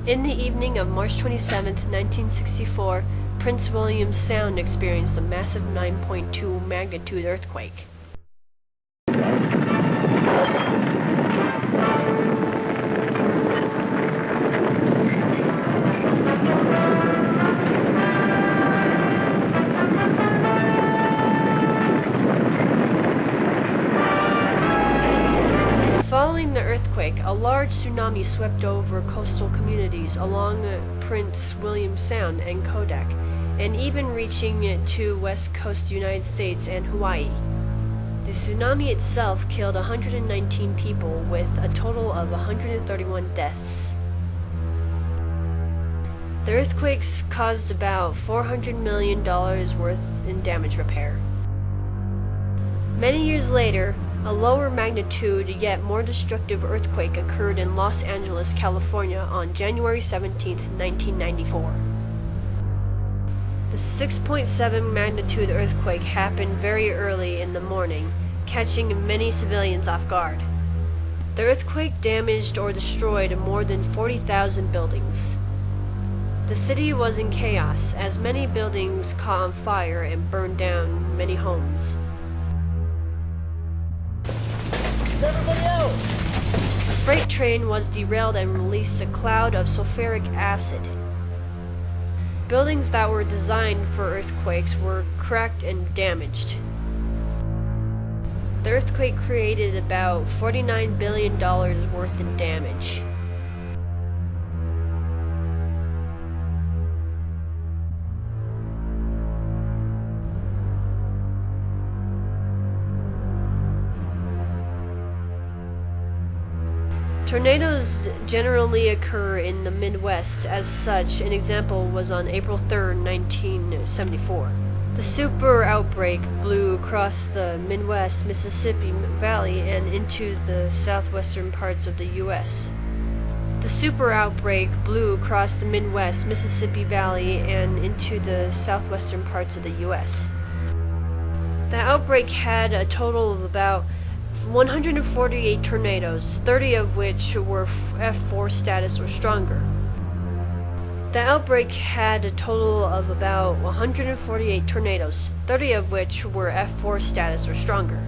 In the evening of March 27, 1964, Prince William Sound experienced a massive 9.2 magnitude earthquake. Following the earthquake, a large tsunami swept over coastal communities along Prince William Sound and Kodak, and even reaching to West Coast United States and Hawaii. The tsunami itself killed 119 people, with a total of 131 deaths. The earthquakes caused about $400 million worth in damage repair. Many years later, a lower magnitude yet more destructive earthquake occurred in Los Angeles, California on January 17, 1994. The 6.7 magnitude earthquake happened very early in the morning, catching many civilians off guard. The earthquake damaged or destroyed more than 40,000 buildings. The city was in chaos as many buildings caught on fire and burned down many homes. Everybody out! A freight train was derailed and released a cloud of sulfuric acid. Buildings that were designed for earthquakes were cracked and damaged. The earthquake created about $49 billion worth in damage. Tornadoes generally occur in the Midwest. As such, an example was on April 3, 1974. The super outbreak blew across the Midwest Mississippi Valley and into the southwestern parts of the U.S. The super outbreak blew across the Midwest Mississippi Valley and into the southwestern parts of the U.S. The outbreak had a total of about 148 tornadoes, 30 of which were F4 status or stronger. The outbreak had a total of about 148 tornadoes, 30 of which were F4 status or stronger.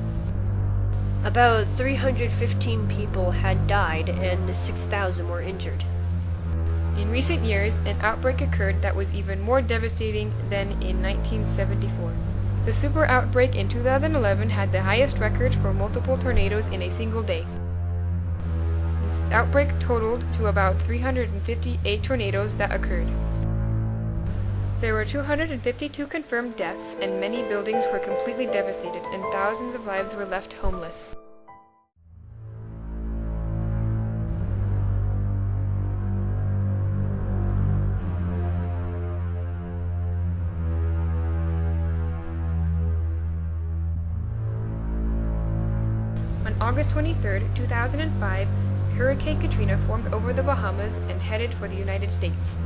About 315 people had died and 6,000 were injured. In recent years, an outbreak occurred that was even more devastating than in 1974. The super outbreak in 2011 had the highest record for multiple tornadoes in a single day. This outbreak totaled to about 358 tornadoes that occurred. There were 252 confirmed deaths, and many buildings were completely devastated, and thousands of lives were left homeless. On August 23, 2005, Hurricane Katrina formed over the Bahamas and headed for the United States.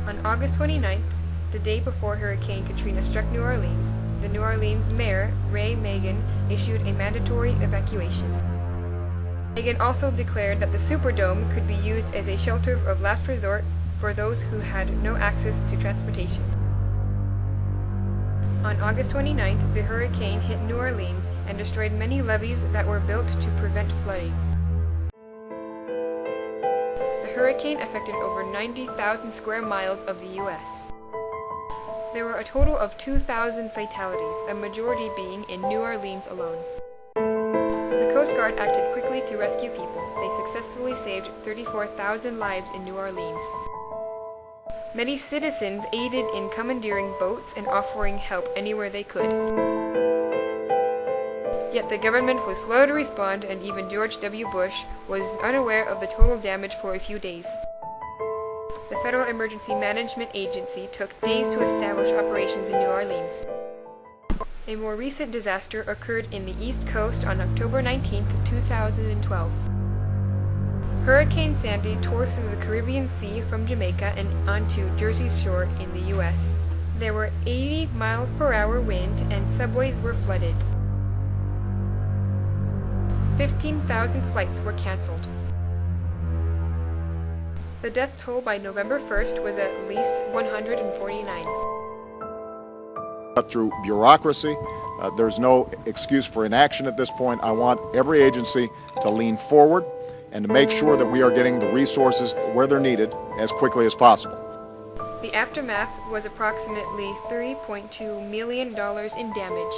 On August 29th, the day before Hurricane Katrina struck New Orleans, the New Orleans mayor, Ray Megan, issued a mandatory evacuation. Megan also declared that the Superdome could be used as a shelter of last resort for those who had no access to transportation. On August 29th, the hurricane hit New Orleans and destroyed many levees that were built to prevent flooding. The hurricane affected over 90,000 square miles of the U.S. There were a total of 2,000 fatalities, a majority being in New Orleans alone. The Coast Guard acted quickly to rescue people. They successfully saved 34,000 lives in New Orleans. Many citizens aided in commandeering boats and offering help anywhere they could. Yet the government was slow to respond, and even George W. Bush was unaware of the total damage for a few days. The Federal Emergency Management Agency took days to establish operations in New Orleans. A more recent disaster occurred in the East Coast on October 19, 2012. Hurricane Sandy tore through the Caribbean Sea from Jamaica and onto Jersey's shore in the U.S. There were 80 miles per hour wind and subways were flooded. 15,000 flights were canceled. The death toll by November 1st was at least 149. Through bureaucracy, there's no excuse for inaction at this point. I want every agency to lean forward and to make sure that we are getting the resources where they're needed as quickly as possible. The aftermath was approximately $3.2 million in damage.